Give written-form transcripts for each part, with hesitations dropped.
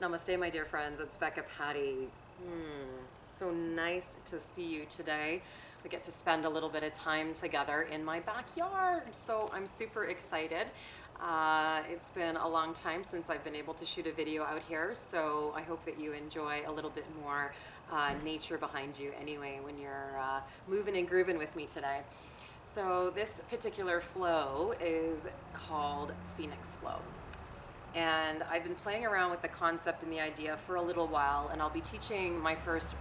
Namaste, my dear friends. It's Becca Pati. So nice to see you today. We get to spend a little bit of time together in my backyard, so I'm super excited. It's been a long time since I've been able to shoot a video out here, so I hope that you enjoy a little bit more nature behind you anyway when you're moving and grooving with me today. So this particular flow is called Phoenix Flow. And I've been playing around with the concept and the idea for a little while, and I'll be teaching my first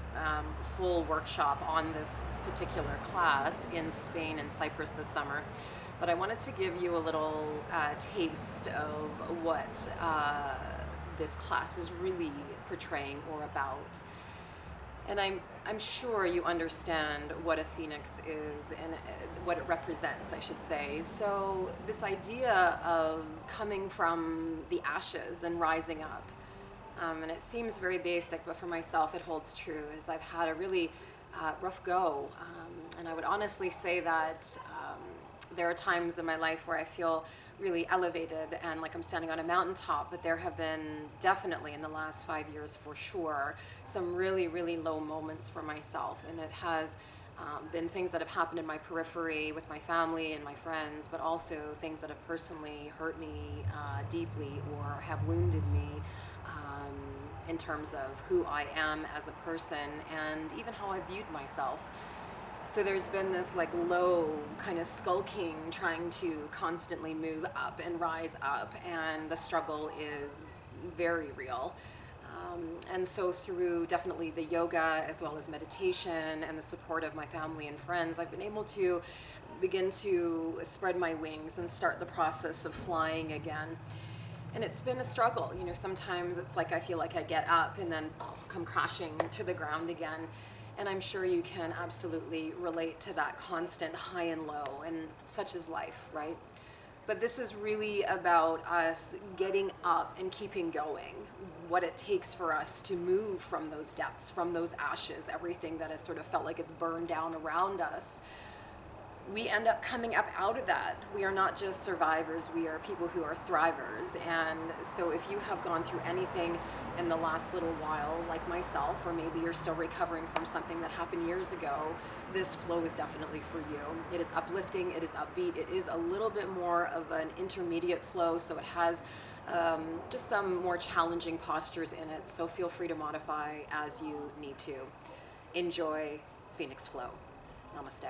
full workshop on this particular class in Spain and Cyprus this summer. But I wanted to give you a little taste of what this class is really portraying or about. And I'm sure you understand what a phoenix is and what it represents, I should say. So this idea of coming from the ashes and rising up, and it seems very basic, but for myself it holds true, is I've had a really rough go. And I would honestly say that there are times in my life where I feel really elevated and like I'm standing on a mountaintop, but there have been definitely in the last 5 years for sure some really, really low moments for myself. And it has been things that have happened in my periphery with my family and my friends, but also things that have personally hurt me deeply or have wounded me in terms of who I am as a person and even how I viewed myself. So there's been this like low kind of skulking, trying to constantly move up and rise up, and the struggle is very real. And so through definitely the yoga as well as meditation and the support of my family and friends, I've been able to begin to spread my wings and start the process of flying again. And it's been a struggle. You know, sometimes it's like I feel like I get up and then come crashing to the ground again. And I'm sure you can absolutely relate to that constant high and low, and such is life, right? But this is really about us getting up and keeping going, what it takes for us to move from those depths, from those ashes, everything that has sort of felt like it's burned down around us. We end up coming up out of that. We are not just survivors, we are people who are thrivers. And so if you have gone through anything in the last little while, like myself, or maybe you're still recovering from something that happened years ago, this flow is definitely for you. It is uplifting, it is upbeat, it is a little bit more of an intermediate flow, so it has just some more challenging postures in it, so feel free to modify as you need to. Enjoy Phoenix Flow. Namaste.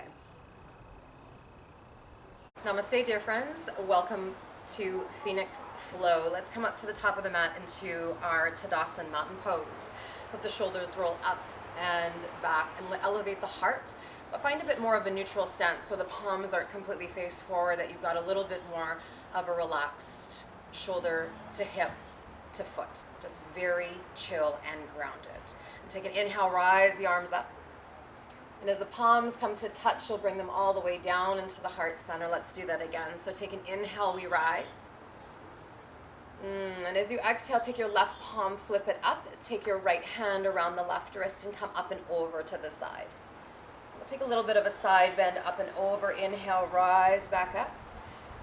Namaste, dear friends. Welcome to Phoenix Flow. Let's come up to the top of the mat into our Tadasana mountain pose. Let the shoulders roll up and back and elevate the heart, but find a bit more of a neutral stance so the palms aren't completely face forward, that you've got a little bit more of a relaxed shoulder to hip to foot. Just very chill and grounded. And take an inhale, rise the arms up. And as the palms come to touch, you'll bring them all the way down into the heart center. Let's do that again. So take an inhale, we rise. And as you exhale, take your left palm, flip it up. Take your right hand around the left wrist and come up and over to the side. So we'll take a little bit of a side bend up and over. Inhale, rise back up.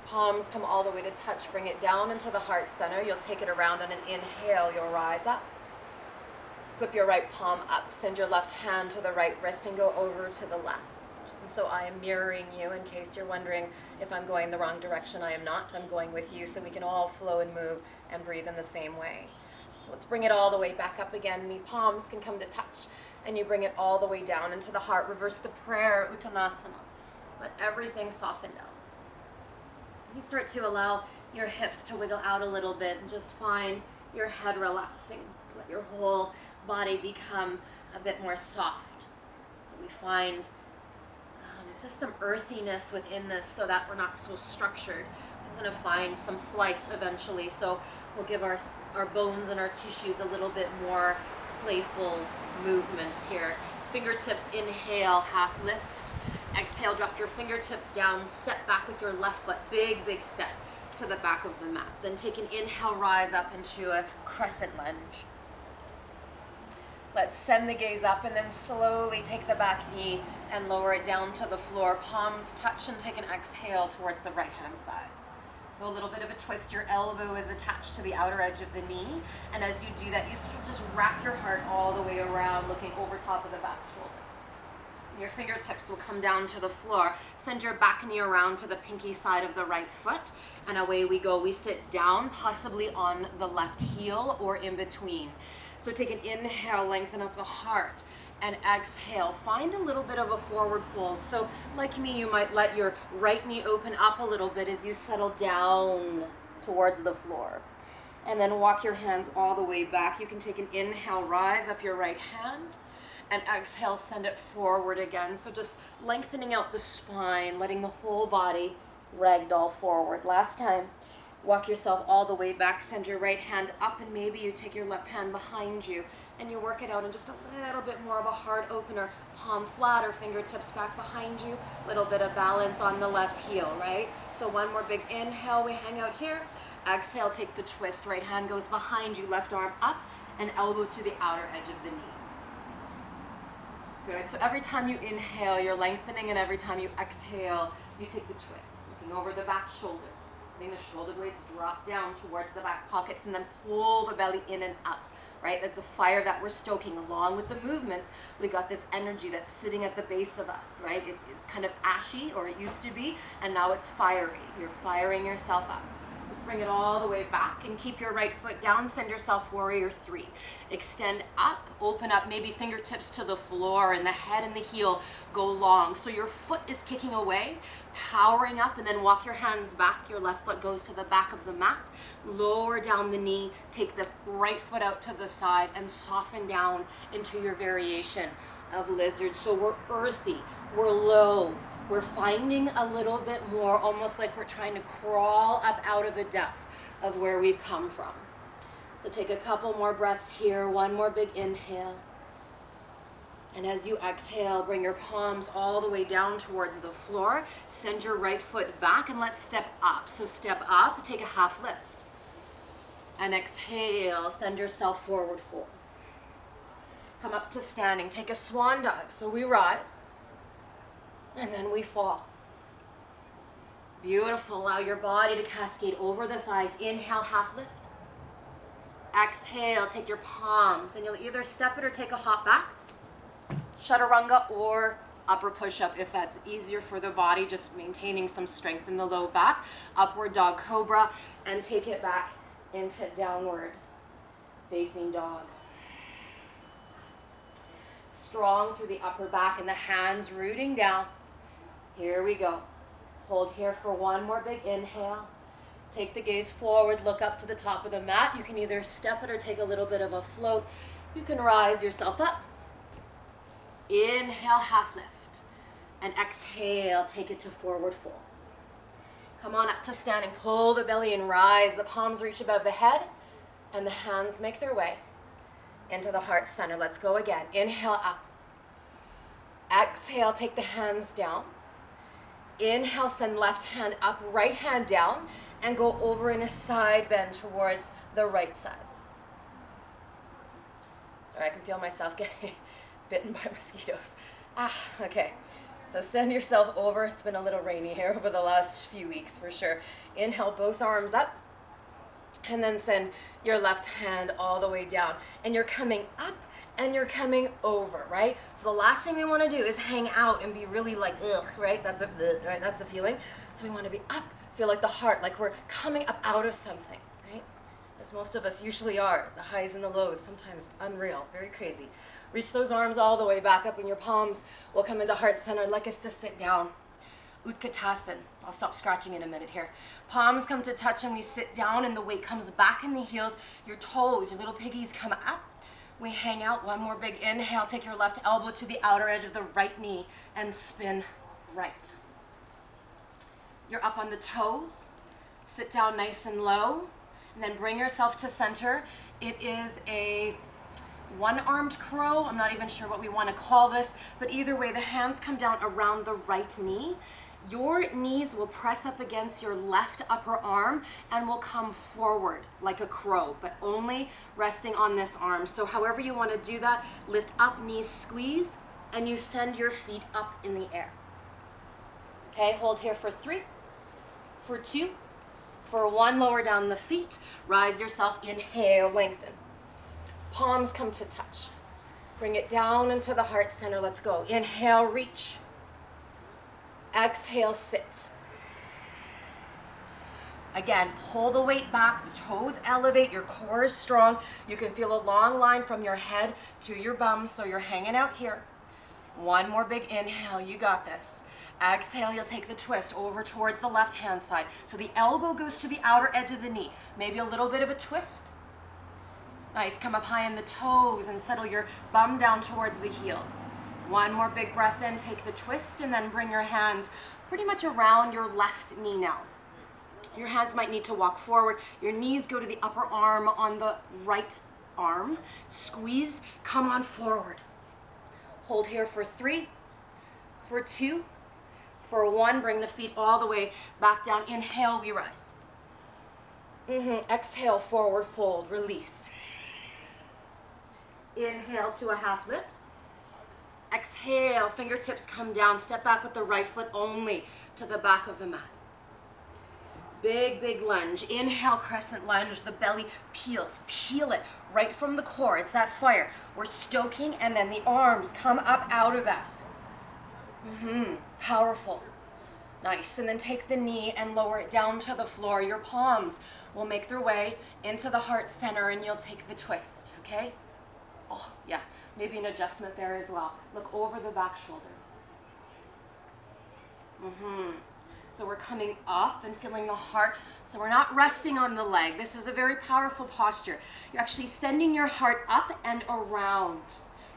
Palms come all the way to touch. Bring it down into the heart center. You'll take it around on an inhale. You'll rise up. Flip your right palm up, send your left hand to the right wrist and go over to the left. And so I am mirroring you in case you're wondering if I'm going the wrong direction. I am not. I'm going with you so we can all flow and move and breathe in the same way. So let's bring it all the way back up again. The palms can come to touch and you bring it all the way down into the heart. Reverse the prayer, Uttanasana. Let everything soften down. You start to allow your hips to wiggle out a little bit and just find your head relaxing. Let your whole body become a bit more soft. So we find just some earthiness within this so that we're not so structured. We're going to find some flight eventually, so we'll give our bones and our tissues a little bit more playful movements here. Fingertips, inhale, half lift. Exhale, drop your fingertips down, step back with your left foot, big step to the back of the mat. Then take an inhale, rise up into a crescent lunge. Let's send the gaze up and then slowly take the back knee and lower it down to the floor. Palms touch and take an exhale towards the right hand side. So a little bit of a twist. Your elbow is attached to the outer edge of the knee. And as you do that, you sort of just wrap your heart all the way around, looking over top of the back shoulder. Your fingertips will come down to the floor. Send your back knee around to the pinky side of the right foot. And away we go. We sit down, possibly on the left heel or in between. So take an inhale, lengthen up the heart. And exhale, find a little bit of a forward fold. So like me, you might let your right knee open up a little bit as you settle down towards the floor. And then walk your hands all the way back. You can take an inhale, rise up your right hand. And exhale, send it forward again. So just lengthening out the spine, letting the whole body ragdoll forward. Last time, walk yourself all the way back, send your right hand up, and maybe you take your left hand behind you and you work it out in just a little bit more of a heart opener, palm flat or fingertips back behind you, little bit of balance on the left heel, right? So one more big inhale, we hang out here. Exhale, take the twist, right hand goes behind you, left arm up, and elbow to the outer edge of the knee. Good, so every time you inhale, you're lengthening, and every time you exhale, you take the twist, looking over the back shoulder. Letting the shoulder blades drop down towards the back pockets and then pull the belly in and up, right? That's the fire that we're stoking. Along with the movements, we got this energy that's sitting at the base of us, right? It is kind of ashy, or it used to be, and now it's fiery. You're firing yourself up. Let's bring it all the way back and keep your right foot down. Send yourself warrior three. Extend up, open up, maybe fingertips to the floor, and the head and the heel go long. So your foot is kicking away, powering up, and then walk your hands back. Your left foot goes to the back of the mat. Lower down the knee, take the right foot out to the side, and soften down into your variation of lizard. So we're earthy, we're low. We're finding a little bit more, almost like we're trying to crawl up out of the depth of where we've come from. So take a couple more breaths here, one more big inhale. And as you exhale, bring your palms all the way down towards the floor. Send your right foot back, and let's step up. So step up, take a half lift. And exhale, send yourself forward fold. Come up to standing, take a swan dive. So we rise. And then we fall. Beautiful. Allow your body to cascade over the thighs. Inhale, half lift. Exhale, take your palms, and you'll either step it or take a hop back. Chaturanga or upper push-up if that's easier for the body, just maintaining some strength in the low back. Upward dog cobra, and take it back into downward facing dog. Strong through the upper back and the hands rooting down. Here we go. Hold here for one more big inhale. Take the gaze forward, look up to the top of the mat. You can either step it or take a little bit of a float. You can rise yourself up. Inhale, half lift. And exhale, take it to forward fold. Come on up to standing. Pull the belly and rise. The palms reach above the head, and the hands make their way into the heart center. Let's go again. Inhale up. Exhale, take the hands down. Inhale, send left hand up, right hand down, and go over in a side bend towards the right side. Sorry, I can feel myself getting bitten by mosquitoes. Okay. So send yourself over. It's been a little rainy here over the last few weeks for sure. Inhale, both arms up, and then send your left hand all the way down. And you're coming up and you're coming over, right? So the last thing we want to do is hang out and be really like, ugh, right? That's the feeling. So we want to be up, feel like the heart, like we're coming up out of something, right? As most of us usually are, the highs and the lows, sometimes unreal, very crazy. Reach those arms all the way back up, and your palms will come into heart center. I'd like us to sit down. Utkatasana. I'll stop scratching in a minute here. Palms come to touch, and we sit down, and the weight comes back in the heels. Your toes, your little piggies come up. We hang out. One more big inhale. Take your left elbow to the outer edge of the right knee and spin right. You're up on the toes. Sit down nice and low, and then bring yourself to center. It is a one-armed crow. I'm not even sure what we want to call this, but either way, the hands come down around the right knee. Your knees will press up against your left upper arm and will come forward like a crow, but only resting on this arm. So however you want to do that, lift up, knees squeeze, and you send your feet up in the air. Okay, hold here for 3, for 2, For 1, lower down the feet. Rise yourself. Inhale, lengthen. Palms come to touch. Bring it down into the heart center. Let's go. Inhale, reach. Exhale, sit. Again, pull the weight back, the toes elevate, your core is strong. You can feel a long line from your head to your bum, so you're hanging out here. 1 more big inhale, you got this. Exhale, you'll take the twist over towards the left-hand side. So the elbow goes to the outer edge of the knee. Maybe a little bit of a twist. Nice, come up high in the toes and settle your bum down towards the heels. 1 more big breath in, take the twist, and then bring your hands pretty much around your left knee now. Your hands might need to walk forward. Your knees go to the upper arm on the right arm. Squeeze, come on forward. Hold here for 3, for 2, for 1. Bring the feet all the way back down. Inhale, we rise. Exhale, forward fold, release. Inhale to a half lift. Exhale, fingertips come down. Step back with the right foot only to the back of the mat. Big, big lunge. Inhale, crescent lunge. The belly peels. Peel it right from the core. It's that fire. We're stoking, and then the arms come up out of that. Powerful. Nice. And then take the knee and lower it down to the floor. Your palms will make their way into the heart center, and you'll take the twist, okay? Oh, yeah. Maybe an adjustment there as well. Look over the back shoulder. So we're coming up and feeling the heart. So we're not resting on the leg. This is a very powerful posture. You're actually sending your heart up and around.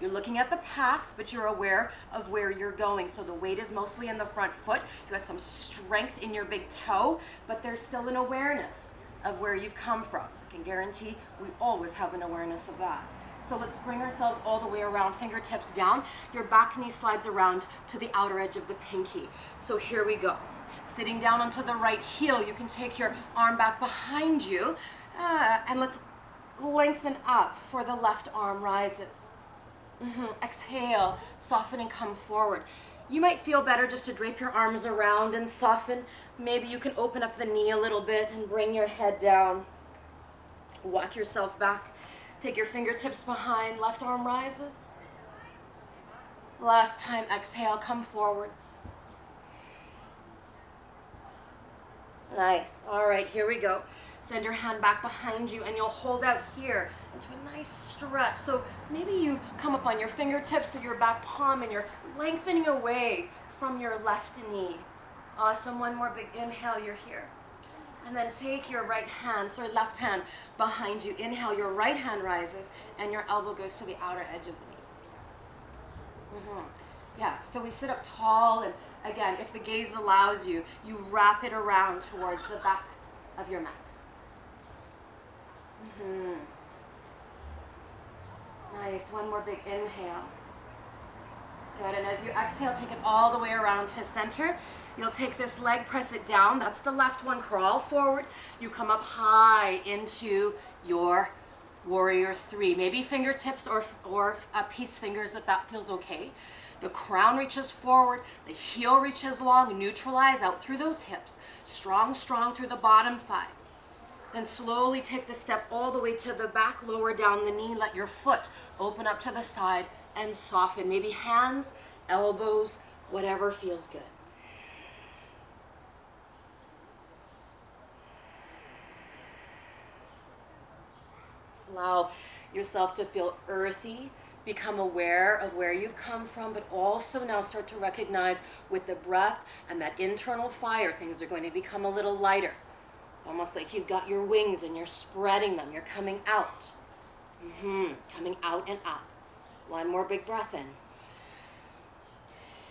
You're looking at the past, but you're aware of where you're going. So the weight is mostly in the front foot. You have some strength in your big toe, but there's still an awareness of where you've come from. I can guarantee we always have an awareness of that. So let's bring ourselves all the way around, fingertips down. Your back knee slides around to the outer edge of the pinky. So here we go. Sitting down onto the right heel, you can take your arm back behind you, and let's lengthen up for the left arm rises. Exhale, soften and come forward. You might feel better just to drape your arms around and soften. Maybe you can open up the knee a little bit and bring your head down. Walk yourself back. Take your fingertips behind, left arm rises. Last time, exhale, come forward. Nice. All right, here we go. Send your hand back behind you, and you'll hold out here into a nice stretch. So maybe you come up on your fingertips or your back palm, and you're lengthening away from your left knee. Awesome. 1 more big inhale, you're here. And then take your left hand behind you. Inhale, your right hand rises, and your elbow goes to the outer edge of the knee. Yeah, so we sit up tall, and again, if the gaze allows you, you wrap it around towards the back of your mat. Nice. 1 more big inhale. Good. And as you exhale, take it all the way around to center. You'll take this leg, press it down. That's the left one. Crawl forward. You come up high into your warrior 3. Maybe fingertips or peace fingers if that feels okay. The crown reaches forward. The heel reaches long. Neutralize out through those hips. Strong, strong through the bottom thigh. Then slowly take the step all the way to the back. Lower down the knee. Let your foot open up to the side and soften. Maybe hands, elbows, whatever feels good. Allow yourself to feel earthy, become aware of where you've come from, but also now start to recognize with the breath and that internal fire, things are going to become a little lighter. It's almost like you've got your wings and you're spreading them. You're coming out. Coming out and up. 1 more big breath in.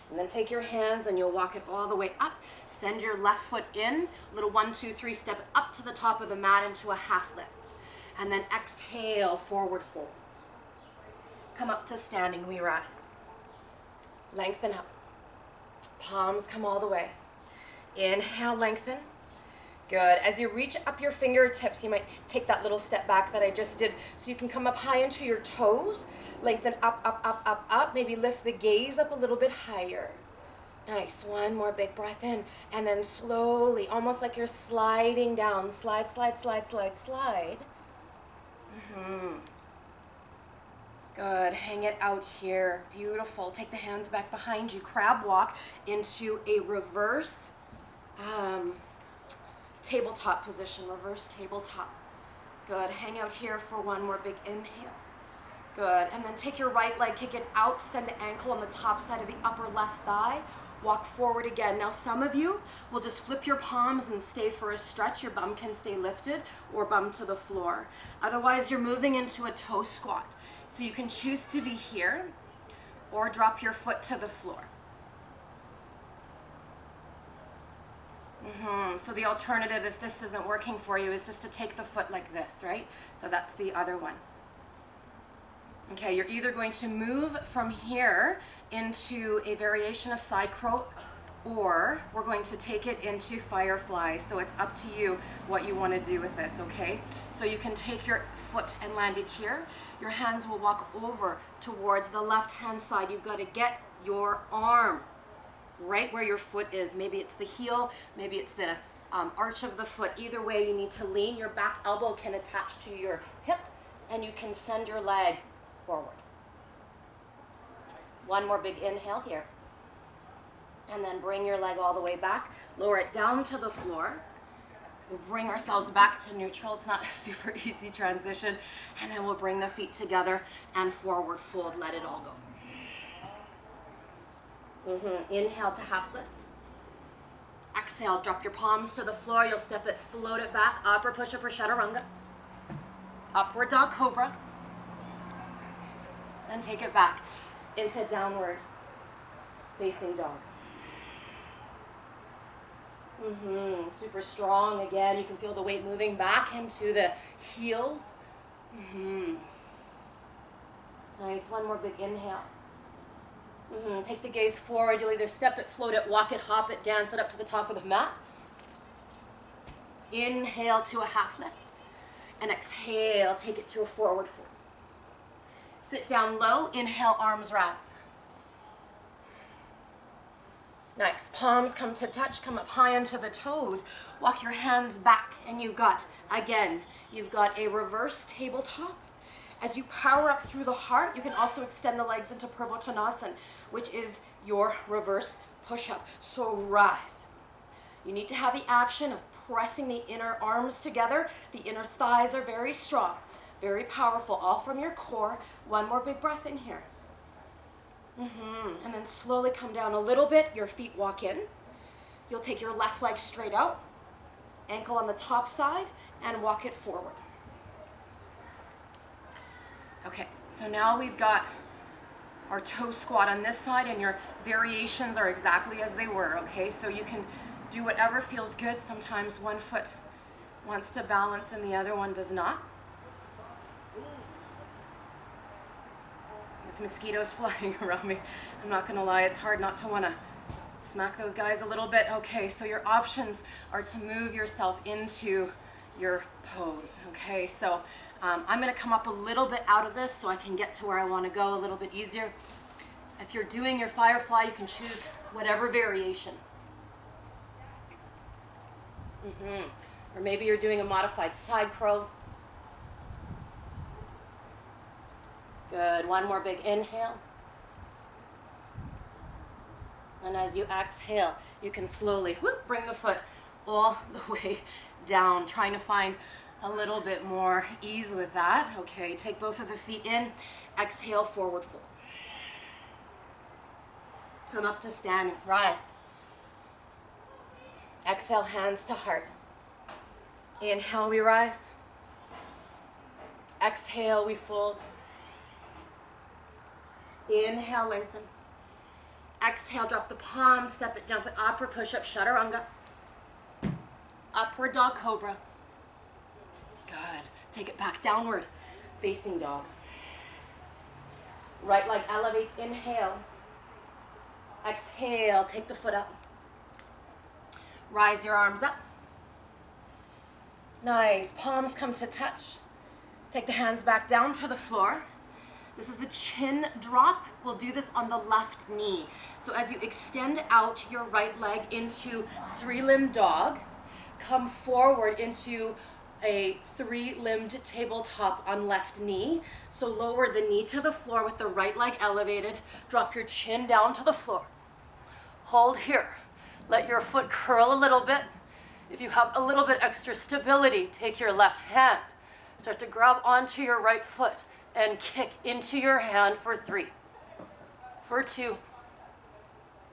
And then take your hands and you'll walk it all the way up. Send your left foot in. Little 1, 2, 3 step up to the top of the mat into a half lift. And then exhale, forward fold. Come up to standing, we rise. Lengthen up. Palms come all the way. Inhale, lengthen. Good. As you reach up your fingertips, you might take that little step back that I just did so you can come up high into your toes. Lengthen up, up, up, up, up. Maybe lift the gaze up a little bit higher. Nice. One more big breath in, and then slowly, almost like you're sliding down. Slide, slide, slide, slide, slide. Good. Hang it out here. Beautiful. Take the hands back behind you. Crab walk into a reverse tabletop position. Reverse tabletop. Good. Hang out here for one more big inhale. Good. And then take your right leg, kick it out, send the ankle on the top side of the upper left thigh. Walk forward again. Now some of you will just flip your palms and stay for a stretch. Your bum can stay lifted or bum to the floor. Otherwise, you're moving into a toe squat. So you can choose to be here or drop your foot to the floor. So the alternative, if this isn't working for you, is just to take the foot like this, right? So that's the other one. Okay, you're either going to move from here into a variation of side crow, or we're going to take it into firefly. So it's up to you what you want to do with this, okay? So you can take your foot and land it here. Your hands will walk over towards the left-hand side. You've got to get your arm right where your foot is. Maybe it's the heel, maybe it's the arch of the foot. Either way, you need to lean. Your back elbow can attach to your hip, and you can send your leg forward. One more big inhale here. And then bring your leg all the way back. Lower it down to the floor. We'll bring ourselves back to neutral. It's not a super easy transition. And then we'll bring the feet together and forward fold. Let it all go. Inhale to half lift. Exhale, drop your palms to the floor. You'll step it, float it back. Upward push-up or chaturanga. Upward dog cobra. And take it back into downward facing dog. Super strong again. You can feel the weight moving back into the heels. Nice. One more big inhale. Take the gaze forward. You'll either step it, float it, walk it, hop it, dance it up to the top of the mat. Inhale to a half lift. And exhale, take it to a forward fold. Sit down low. Inhale, arms rise. Nice. Palms come to touch, come up high onto the toes. Walk your hands back, and you've got a reverse tabletop. As you power up through the heart, you can also extend the legs into Purvottanasana, which is your reverse push-up. So rise. You need to have the action of pressing the inner arms together. The inner thighs are very strong, very powerful, all from your core. One more big breath in here. And then slowly come down a little bit. Your feet walk in. You'll take your left leg straight out, ankle on the top side, and walk it forward. Okay, so now we've got our toe squat on this side, and your variations are exactly as they were, okay? So you can do whatever feels good. Sometimes one foot wants to balance and the other one does not. With mosquitoes flying around me, I'm not gonna lie, it's hard not to wanna smack those guys a little bit. Okay, so your options are to move yourself into your pose, okay? So I'm gonna come up a little bit out of this so I can get to where I wanna go a little bit easier. If you're doing your firefly, you can choose whatever variation. Or maybe you're doing a modified side crow. Good, one more big inhale. And as you exhale, you can slowly bring the foot all the way down, trying to find a little bit more ease with that. Okay, take both of the feet in, exhale, forward fold. Come up to standing, rise. Exhale, hands to heart. Inhale, we rise. Exhale, we fold. Inhale, lengthen. Exhale, drop the palm, step it, jump it, upward push-up, chaturanga. Upward dog cobra. Good. Take it back, downward facing dog. Right leg elevates, inhale. Exhale, take the foot up. Rise your arms up. Nice. Palms come to touch. Take the hands back down to the floor. This is a chin drop. We'll do this on the left knee. So as you extend out your right leg into three-limbed dog, come forward into a three-limbed tabletop on left knee. So lower the knee to the floor with the right leg elevated. Drop your chin down to the floor. Hold here. Let your foot curl a little bit. If you have a little bit extra stability, take your left hand. Start to grab onto your right foot and kick into your hand for 3, for 2,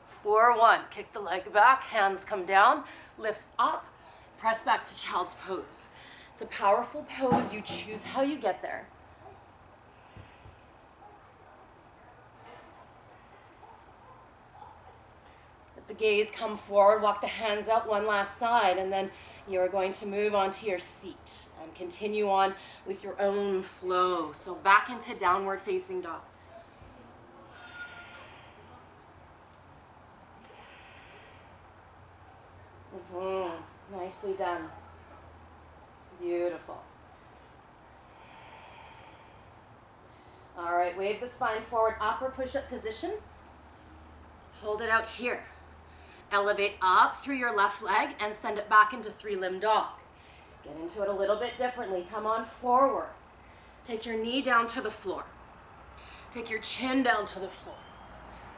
for 1. Kick the leg back, hands come down, lift up, press back to child's pose. It's a powerful pose. You choose how you get there. Let the gaze come forward, walk the hands out one last side, and then you're going to move onto your seat and continue on with your own flow. So back into downward facing dog. Nicely done. Beautiful. All right, wave the spine forward, upward push-up position. Hold it out here. Elevate up through your left leg and send it back into three-limbed dog. Get into it a little bit differently. Come on forward. Take your knee down to the floor. Take your chin down to the floor.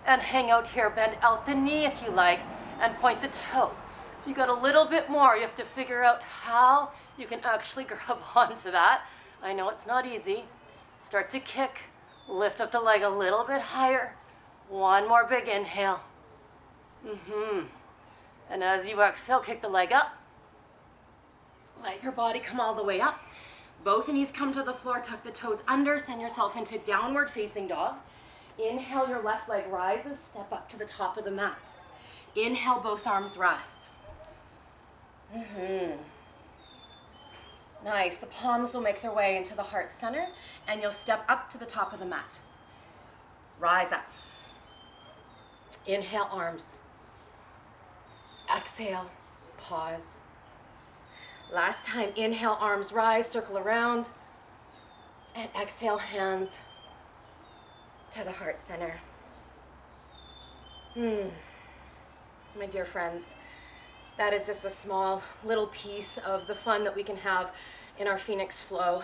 And hang out here. Bend out the knee if you like and point the toe. If you got a little bit more, you have to figure out how you can actually grab onto that. I know it's not easy. Start to kick. Lift up the leg a little bit higher. One more big inhale. And as you exhale, kick the leg up. Let your body come all the way up. Both knees come to the floor, tuck the toes under, send yourself into downward facing dog. Inhale, your left leg rises, step up to the top of the mat. Inhale, both arms rise. Nice, the palms will make their way into the heart center, and you'll step up to the top of the mat. Rise up. Inhale, arms. Exhale, pause. Last time, inhale, arms rise, circle around, and exhale, hands to the heart center. My dear friends, that is just a small little piece of the fun that we can have in our Phoenix flow.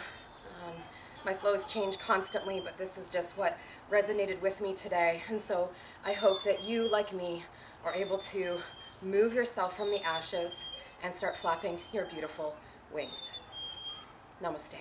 My flows change constantly, but this is just what resonated with me today. And so I hope that you, like me, are able to move yourself from the ashes and start flapping your beautiful wings. Namaste.